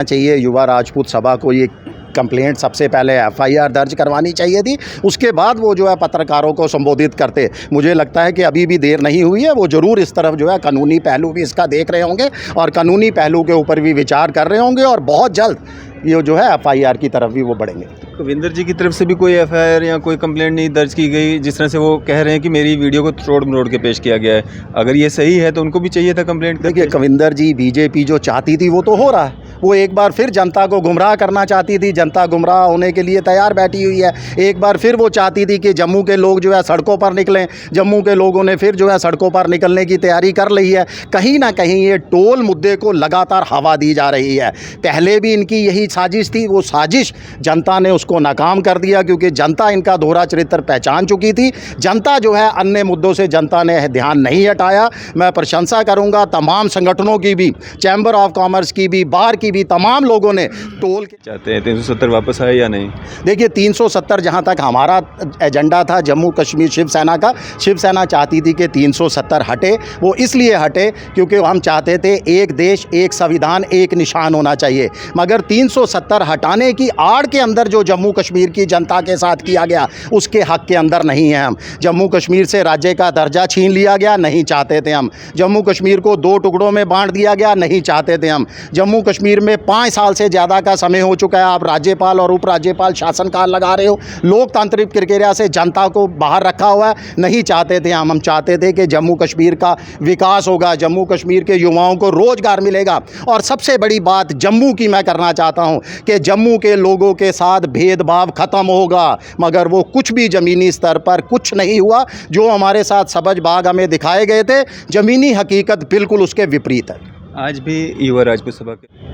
चाहिए। युवा राजपूत सभा को ये कंप्लेंट सबसे पहले एफआईआर दर्ज करवानी चाहिए थी, उसके बाद वो जो है पत्रकारों को संबोधित करते। मुझे लगता है कि अभी भी देर नहीं हुई है, वो ज़रूर इस तरफ जो है कानूनी पहलू भी इसका देख रहे होंगे और कानूनी पहलू के ऊपर भी विचार कर रहे होंगे और बहुत जल्द ये जो है एफआईआर की तरफ भी वो बढ़ेंगे। कविंदर जी की तरफ से भी कोई एफआईआर या कोई कंप्लेंट नहीं दर्ज की गई, जिस तरह से वो कह रहे हैं कि मेरी वीडियो को तोड़ मरोड़ के पेश किया गया है। अगर ये सही है तो उनको भी चाहिए था कंप्लेंट। देखिए कविंदर जी, बीजेपी जो चाहती थी वो तो हो रहा है। वो एक बार फिर जनता को गुमराह करना चाहती थी, जनता गुमराह होने के लिए तैयार बैठी हुई है। एक बार फिर वो चाहती थी कि जम्मू के लोग जो है सड़कों पर निकलें, जम्मू के लोगों ने फिर जो है सड़कों पर निकलने की तैयारी कर ली है। कहीं ना कहीं ये टोल मुद्दे को लगातार हवा दी जा रही है। पहले भी इनकी यही साजिश थी, वो साजिश जनता ने उसको नाकाम कर दिया क्योंकि जनता इनका दोहरा चरित्र पहचान चुकी थी। जनता जो है अन्य मुद्दों से जनता ने ध्यान नहीं हटाया। मैं प्रशंसा करूंगा तमाम संगठनों की भी, चैम्बर ऑफ कॉमर्स की भी, बार की भी, तमाम लोगों ने टोल के चाहते हैं 370 वापस आए या नहीं। देखिए 370 जहां तक हमारा एजेंडा था जम्मू कश्मीर शिवसेना का, शिवसेना चाहती थी कि 370 हटे। वो इसलिए हटे क्योंकि हम चाहते थे एक देश एक संविधान एक निशान होना चाहिए। मगर 370 हटाने की आड़ के अंदर जो जम्मू कश्मीर की जनता के साथ किया गया उसके हक के अंदर नहीं है हम। जम्मू कश्मीर से राज्य का दर्जा छीन लिया गया, नहीं चाहते थे हम। जम्मू कश्मीर को 2 टुकड़ों में बांट दिया गया, नहीं चाहते थे हम। जम्मू कश्मीर में 5 साल से ज़्यादा का समय हो चुका है, आप राज्यपाल और उपराज्यपाल शासनकाल लगा रहे हो, लोकतांत्रिक प्रक्रिया से जनता को बाहर रखा हुआ है, नहीं चाहते थे हम। चाहते थे कि जम्मू कश्मीर का विकास होगा, जम्मू कश्मीर के युवाओं को रोजगार मिलेगा। और सबसे बड़ी बात जम्मू की मैं करना चाहता हूं कि जम्मू के लोगों के साथ भेदभाव खत्म होगा। मगर वो कुछ भी ज़मीनी स्तर पर कुछ नहीं हुआ। जो हमारे साथ सबज बाग हमें दिखाए गए थे, ज़मीनी हकीकत बिल्कुल उसके विपरीत है। आज भी युवा राजपूत सभा के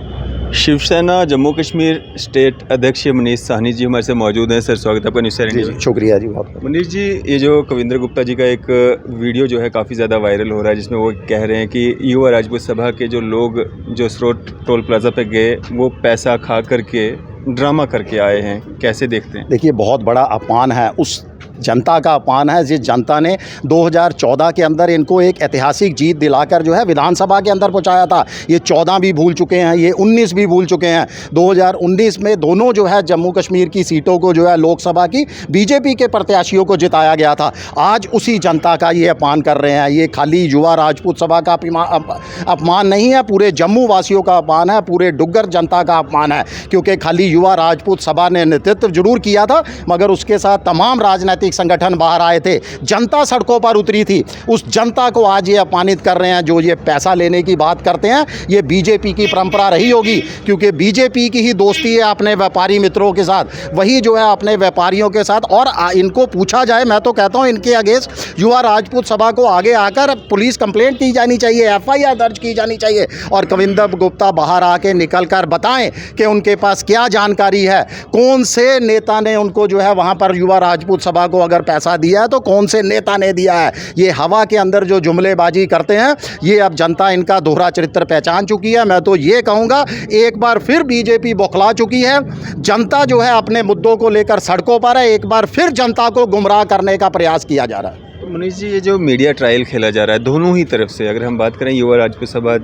शिवसेना जम्मू कश्मीर स्टेट अध्यक्ष मनीष साहनी जी हमारे से मौजूद हैं। सर स्वागत है आपका न्यूज़ चैनल में। शुक्रिया जी बहुत। मनीष जी, ये जो कविंदर गुप्ता जी का एक वीडियो जो है काफ़ी ज़्यादा वायरल हो रहा है, जिसमें वो कह रहे हैं कि युवा राजपूत सभा के जो लोग जो स्रोत टोल प्लाजा पे गए वो पैसा खा करके ड्रामा करके आए हैं, कैसे देखते हैं? देखिए बहुत बड़ा अपमान है, उस जनता का अपमान है जिस जनता ने 2014 के अंदर इनको एक ऐतिहासिक जीत दिलाकर जो है विधानसभा के अंदर पहुंचाया था। ये 14 भी भूल चुके हैं, ये 19 भी भूल चुके हैं। 2019 में दोनों जो है जम्मू कश्मीर की सीटों को जो है लोकसभा की बीजेपी के प्रत्याशियों को जिताया गया था। आज उसी जनता का ये अपमान कर रहे हैं। ये खाली युवा राजपूत सभा का अपमान नहीं है, पूरे जम्मू वासियों का अपमान है, पूरे डुग्गर जनता का अपमान है। क्योंकि खाली युवा राजपूत सभा ने नेतृत्व जरूर किया था, मगर उसके साथ तमाम राजनीतिक संगठन बाहर आए थे, जनता सड़कों पर उतरी थी। उस जनता को आज ये अपमानित कर रहे हैं। जो ये पैसा लेने की बात करते हैं, ये बीजेपी की परंपरा रही होगी, क्योंकि बीजेपी की ही दोस्ती है अपने व्यापारी मित्रों के साथ, वही जो है अपने व्यापारियों के साथ। और इनको पूछा जाए, मैं तो कहता हूं इनके अगेंस्ट युवा राजपूत सभा को आगे आकर पुलिस कंप्लेंट की जानी चाहिए, एफआईआर दर्ज की जानी चाहिए और कविंदर गुप्ता बाहर आके निकल कर बताएं कि उनके पास क्या जानकारी है, कौन से नेता ने उनको जो है वहां पर युवा राजपूत सभा अगर पैसा दिया है तो कौन से नेता ने दिया है। ये हवा के अंदर जो जुमलेबाजी करते हैं, ये अब जनता इनका दोहरा चरित्र पहचान चुकी है। मैं तो ये कहूँगा एक बार फिर बीजेपी बौखला चुकी है। जनता जो है अपने मुद्दों को लेकर सड़कों पर है, एक बार फिर जनता को गुमराह करने का प्रयास किया जा रहा है। तो मनीष जी, ये जो मीडिया ट्रायल खेला जा रहा है दोनों ही तरफ से, अगर हम बात करें युवा राजपूत सभा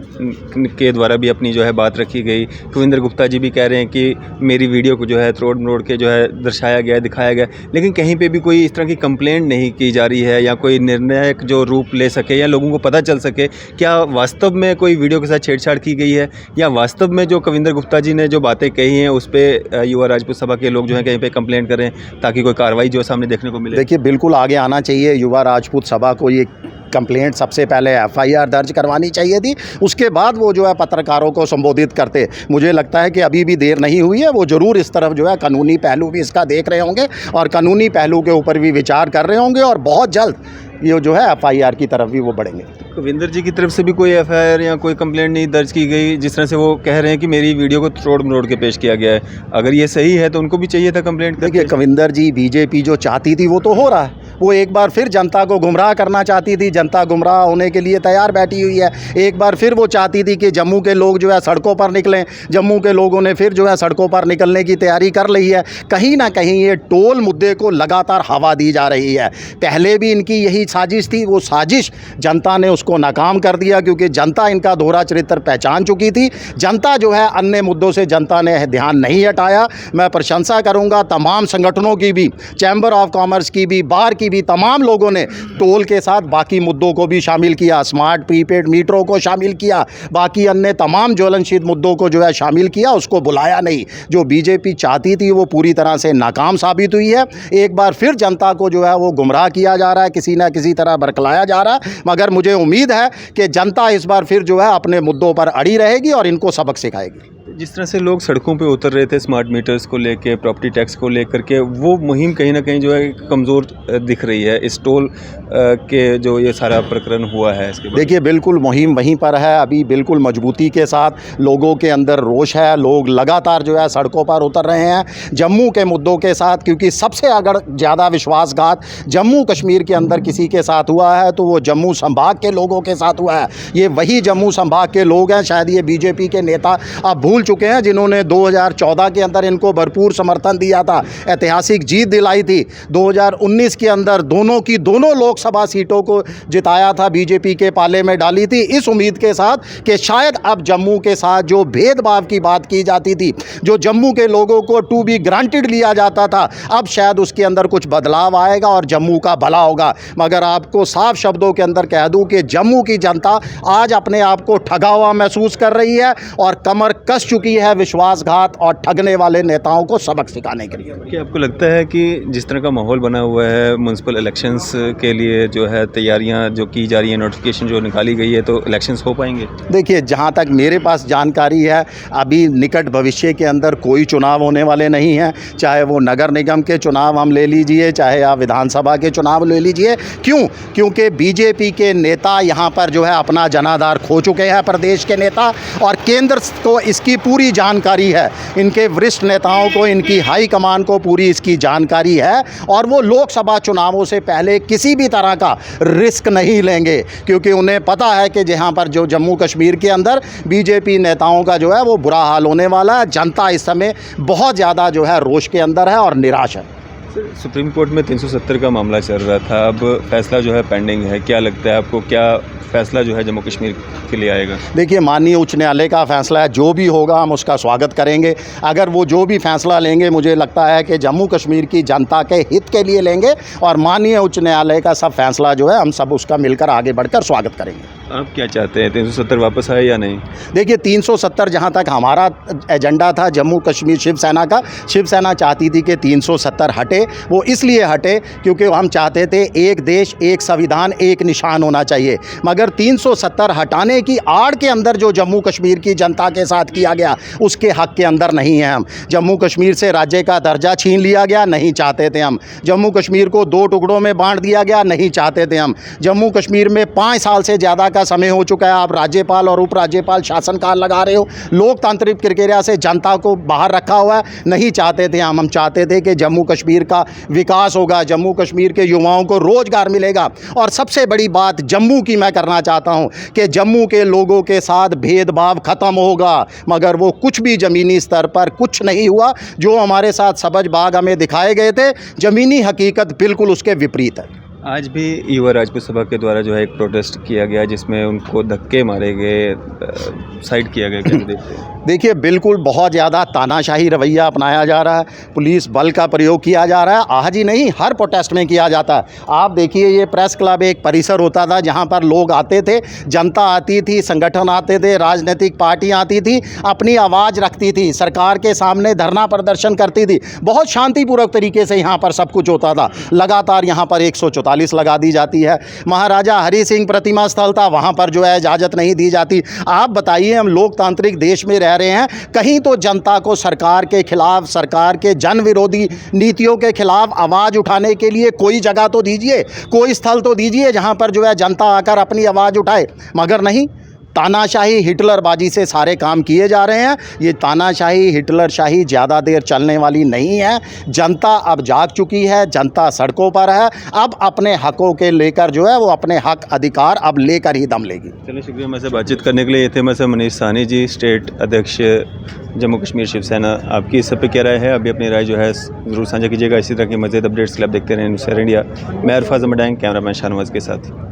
के द्वारा भी अपनी जो है बात रखी गई, कविंदर गुप्ता जी भी कह रहे हैं कि मेरी वीडियो को जो है तोड़ मरोड़ के जो है दर्शाया गया, दिखाया गया, लेकिन कहीं पे भी कोई इस तरह की कंप्लेंट नहीं की जा रही है या कोई निर्णायक जो रूप ले सके या लोगों को पता चल सके क्या वास्तव में कोई वीडियो के साथ छेड़छाड़ की गई है या वास्तव में जो कविंदर गुप्ता जी ने जो बातें कही हैं उस पर युवा राजपूत सभा के लोग जो है कहीं पर कंप्लेंट करें ताकि कोई कार्रवाई जो सामने देखने को मिले। देखिए बिल्कुल आगे आना चाहिए। युवा राजपूत सभा को ये कंप्लेंट सबसे पहले एफआईआर दर्ज करवानी चाहिए थी, उसके बाद वो जो है पत्रकारों को संबोधित करते। मुझे लगता है कि अभी भी देर नहीं हुई है, वो ज़रूर इस तरफ जो है कानूनी पहलू भी इसका देख रहे होंगे और कानूनी पहलू के ऊपर भी विचार कर रहे होंगे और बहुत जल्द ये जो है एफआईआर की तरफ भी वो बढ़ेंगे। कविंदर जी की तरफ से भी कोई एफआईआर या कोई कंप्लेंट नहीं दर्ज की गई, जिस तरह से वो कह रहे हैं कि मेरी वीडियो को तोड़ मरोड़ के पेश किया गया है। अगर ये सही है तो उनको भी चाहिए था कंप्लेंट। देखिए कविंदर जी, बीजेपी जो चाहती थी वो तो हो रहा है। वो एक बार फिर जनता को गुमराह करना चाहती थी, जनता गुमराह होने के लिए तैयार बैठी हुई है। एक बार फिर वो चाहती थी कि जम्मू के लोग जो है सड़कों पर निकलें, जम्मू के लोगों ने फिर जो है सड़कों पर निकलने की तैयारी कर ली है। कहीं ना कहीं ये टोल मुद्दे को लगातार हवा दी जा रही है। पहले भी इनकी यही साजिश थी, वो साजिश जनता ने उसको नाकाम कर दिया, क्योंकि जनता इनका दोहरा चरित्र पहचान चुकी थी। जनता जो है अन्य मुद्दों से जनता ने ध्यान नहीं हटाया। मैं प्रशंसा करूंगा तमाम संगठनों की भी, चैम्बर ऑफ कॉमर्स की भी, बार की भी, तमाम लोगों ने टोल के साथ बाकी मुद्दों को भी शामिल किया, स्मार्ट प्रीपेड मीटरों को शामिल किया, बाकी अन्य तमाम ज्वलनशील मुद्दों को जो है शामिल किया, उसको बुलाया नहीं। जो बीजेपी चाहती थी वो पूरी तरह से नाकाम साबित हुई है। एक बार फिर जनता को जो है वो गुमराह किया जा रहा है, किसी न किसी तरह बरकलाया जा रहा है। मगर मुझे उम्मीद है कि जनता इस बार फिर जो है अपने मुद्दों पर अड़ी रहेगी और इनको सबक सिखाएगी। जिस तरह से लोग सड़कों पे उतर रहे थे स्मार्ट मीटर्स को लेके, प्रॉपर्टी टैक्स को लेकर के, वो मुहिम कहीं ना कहीं जो है कमज़ोर दिख रही है इस टोल के जो ये सारा प्रकरण हुआ है इसके। देखिए बिल्कुल मुहिम वहीं पर है, अभी बिल्कुल मजबूती के साथ लोगों के अंदर रोष है, लोग लगातार जो है सड़कों पर उतर रहे हैं जम्मू के मुद्दों के साथ, क्योंकि सबसे अगर ज़्यादा विश्वासघात जम्मू कश्मीर के अंदर किसी के साथ हुआ है तो वो जम्मू संभाग के लोगों के साथ हुआ है। ये वही जम्मू संभाग के लोग हैं, शायद ये बीजेपी के नेता अब भूल चुके हैं, जिन्होंने 2014 के अंदर इनको भरपूर समर्थन दिया था, ऐतिहासिक जीत दिलाई थी। 2019 के अंदर दोनों की दोनों लोकसभा सीटों को जिताया था, बीजेपी के पाले में डाली थी, इस उम्मीद के साथ कि शायद अब जम्मू के साथ जो भेदभाव की बात की जाती थी, जो जम्मू के लोगों को टू बी ग्रांटेड लिया जाता था, अब शायद उसके अंदर कुछ बदलाव आएगा और जम्मू का भला होगा। मगर आपको साफ शब्दों के अंदर कह दूं कि जम्मू की जनता आज अपने आप को ठगा हुआ महसूस कर रही है और कमर कस चुकी है विश्वासघात और ठगने वाले नेताओं को सबक सिखाने के लिए। क्या आपको लगता है कि जिस तरह का माहौल बना हुआ है म्युनिसिपल इलेक्शंस के लिए जो है तैयारियां जो की जा रही है, नोटिफिकेशन जो निकाली गई है, तो इलेक्शंस हो पाएंगे? देखिए जहां तक मेरे पास जानकारी है अभी निकट भविष्य के अंदर कोई चुनाव होने वाले नहीं हैं, चाहे वो नगर निगम के चुनाव हम ले लीजिए, चाहे आप विधानसभा के चुनाव ले लीजिए। क्यों? क्योंकि बीजेपी के नेता यहाँ पर जो है अपना जनाधार खो चुके हैं, प्रदेश के नेता, और केंद्र को इसकी पूरी जानकारी है, इनके वरिष्ठ नेताओं को, इनकी हाई कमान को पूरी इसकी जानकारी है और वो लोकसभा चुनावों से पहले किसी भी तरह का रिस्क नहीं लेंगे, क्योंकि उन्हें पता है कि जहाँ पर जो जम्मू कश्मीर के अंदर बीजेपी नेताओं का जो है वो बुरा हाल होने वाला है। जनता इस समय बहुत ज़्यादा जो है रोष के अंदर है और निराश है। सुप्रीम कोर्ट में 370 का मामला चल रहा था, अब फैसला जो है पेंडिंग है, क्या लगता है आपको, क्या फैसला जो है जम्मू कश्मीर के लिए आएगा? देखिए माननीय उच्च न्यायालय का फैसला है, जो भी होगा हम उसका स्वागत करेंगे। अगर वो जो भी फैसला लेंगे मुझे लगता है कि जम्मू कश्मीर की जनता के हित के लिए लेंगे और माननीय उच्च न्यायालय का सब फैसला जो है हम सब उसका मिलकर आगे बढ़कर स्वागत करेंगे। आप क्या चाहते हैं, 370 वापस आए या नहीं? देखिए 370 जहाँ तक हमारा एजेंडा था जम्मू कश्मीर शिवसेना का, शिवसेना चाहती थी कि 370 हटे। वो इसलिए हटे क्योंकि हम चाहते थे एक देश एक संविधान एक निशान होना चाहिए, मगर 370 हटाने की आड़ के अंदर जो जम्मू कश्मीर की जनता के साथ किया गया उसके हक के अंदर नहीं है हम। जम्मू कश्मीर से राज्य का दर्जा छीन लिया गया, नहीं चाहते थे हम। जम्मू कश्मीर को 2 टुकड़ों में बांट दिया गया, नहीं चाहते थे हम। जम्मू कश्मीर में 5 साल से ज़्यादा का समय हो चुका है, आप राज्यपाल और उपराज्यपाल शासनकाल लगा रहे हो, लोकतांत्रिक प्रक्रिया से जनता को बाहर रखा हुआ है, नहीं चाहते थे हम चाहते थे कि जम्मू कश्मीर का विकास होगा, जम्मू कश्मीर के युवाओं को रोजगार मिलेगा। और सबसे बड़ी बात जम्मू की मैं करना चाहता हूं कि जम्मू के लोगों के साथ भेदभाव खत्म होगा, मगर वो कुछ भी ज़मीनी स्तर पर कुछ नहीं हुआ। जो हमारे साथ सबज बाग हमें दिखाए गए थे, ज़मीनी हकीकत बिल्कुल उसके विपरीत है। आज भी युवा राजपूत सभा के द्वारा जो है एक प्रोटेस्ट किया गया जिसमें उनको धक्के मारे गए, साइड किया गया, क्या देखते हैं? देखिए बिल्कुल बहुत ज़्यादा तानाशाही रवैया अपनाया जा रहा है, पुलिस बल का प्रयोग किया जा रहा है। आज ही नहीं हर प्रोटेस्ट में किया जाता है। आप देखिए ये प्रेस क्लब एक परिसर होता था जहाँ पर लोग आते थे, जनता आती थी, संगठन आते थे, राजनीतिक पार्टियाँ आती थी, अपनी आवाज़ रखती थी, सरकार के सामने धरना प्रदर्शन करती थी, बहुत शांतिपूर्वक तरीके से यहाँ पर सब कुछ होता था। लगातार यहाँ पर 144 लगा दी जाती है। महाराजा हरि सिंह प्रतिमा स्थल था, वहाँ पर जो है इजाज़त नहीं दी जाती। आप बताइए हम लोकतांत्रिक देश में रह रहे हैं, कहीं तो जनता को सरकार के खिलाफ, सरकार के जन विरोधी नीतियों के खिलाफ आवाज़ उठाने के लिए कोई जगह तो दीजिए, कोई स्थल तो दीजिए जहां पर जो है जनता आकर अपनी आवाज़ उठाए, मगर नहीं। तानाशाही हिटलरबाजी से सारे काम किए जा रहे हैं। ये तानाशाही हिटलरशाही ज़्यादा देर चलने वाली नहीं है। जनता अब जाग चुकी है, जनता सड़कों पर है। अब अपने हकों के लेकर जो है वो अपने हक अधिकार अब लेकर ही दम लेगी। चलिए, शुक्रिया मेरे से बातचीत करने के लिए। ये थे मेरे से मनीष साहनी जी, स्टेट अध्यक्ष जम्मू कश्मीर शिवसेना। आपकी इस सब पे क्या राय है? अभी अपनी राय जो है ज़रूर साझा कीजिएगा। इसी तरह की मज़ीद अपडेट्स के लिए आप देखते रहें न्यूज़ इंडिया। मैं अरफाज अमडाइन, कैमरामैन शाहनवाज के साथ।